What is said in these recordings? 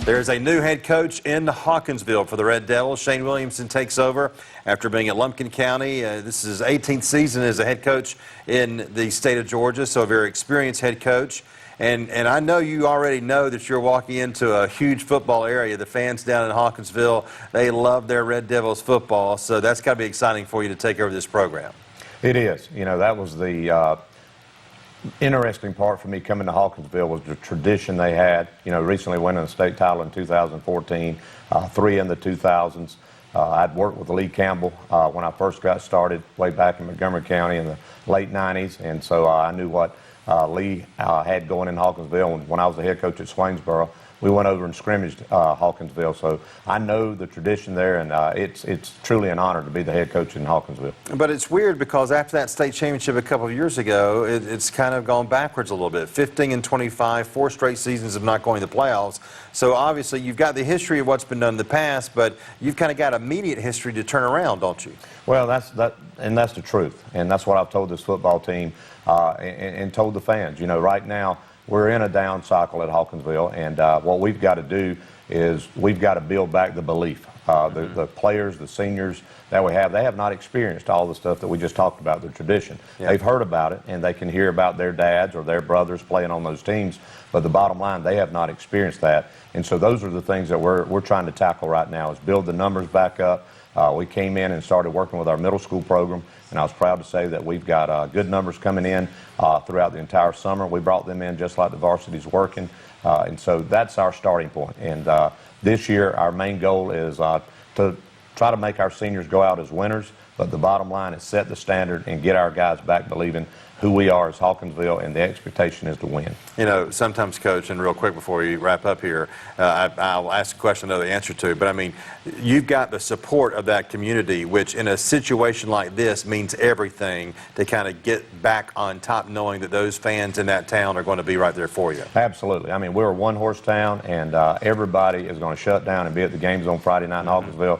There's a new head coach in Hawkinsville for the Red Devils. Shane Williamson takes over after being at Lumpkin County. This is his 18th season as a head coach in the state of Georgia, so a very experienced head coach. And I know you already know that you're walking into a huge football area. The fans down in Hawkinsville, they love their Red Devils football, so that's got to be exciting for you to take over this program. It is. You know, that was the interesting part for me coming to Hawkinsville was the tradition they had. You know, recently winning the state title in 2014, 3 in the 2000s. I'd worked with Lee Campbell when I first got started way back in Montgomery County in the late 90s, and so I knew what Lee had going in Hawkinsville. And when I was the head coach at Swainsboro, we went over and scrimmaged Hawkinsville, so I know the tradition there, and it's truly an honor to be the head coach in Hawkinsville. But it's weird because after that state championship a couple of years ago, it's kind of gone backwards a little bit. 15-25, 4 straight seasons of not going to the playoffs. So obviously you've got the history of what's been done in the past, but you've kind of got immediate history to turn around, don't you? Well, that's the truth, and that's what I've told this football team and told the fans. You know, right now, we're in a down cycle at Hawkinsville, and what we've got to do is we've got to build back the belief. The players, the seniors that we have, they have not experienced all the stuff that we just talked about, the tradition. Yeah. They've heard about it, and they can hear about their dads or their brothers playing on those teams, but the bottom line, they have not experienced that. And so those are the things that we're trying to tackle right now, is build the numbers back up. We came in and started working with our middle school program, and I was proud to say that we've got good numbers coming in throughout the entire summer. We brought them in just like the varsity's working, and so that's our starting point. And this year, our main goal is to try to make our seniors go out as winners, but the bottom line is set the standard and get our guys back believing who we are as Hawkinsville, and the expectation is to win. You know, sometimes, Coach, and real quick before you wrap up here, I'll ask a question I know the answer to, but I mean, you've got the support of that community, which in a situation like this means everything to kind of get back on top, knowing that those fans in that town are going to be right there for you. Absolutely. I mean, we're a one-horse town, and everybody is going to shut down and be at the games on Friday night in Hawkinsville.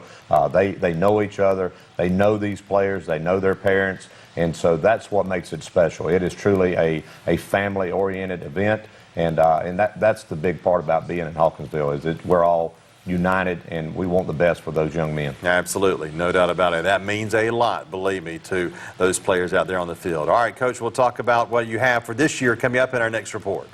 They know each other. They know these players. They know their parents. And so that's what makes it special. It is truly a family-oriented event, and that's the big part about being in Hawkinsville, is that we're all united and we want the best for those young men. Absolutely, no doubt about it. That means a lot, believe me, to those players out there on the field. All right, Coach, we'll talk about what you have for this year coming up in our next report.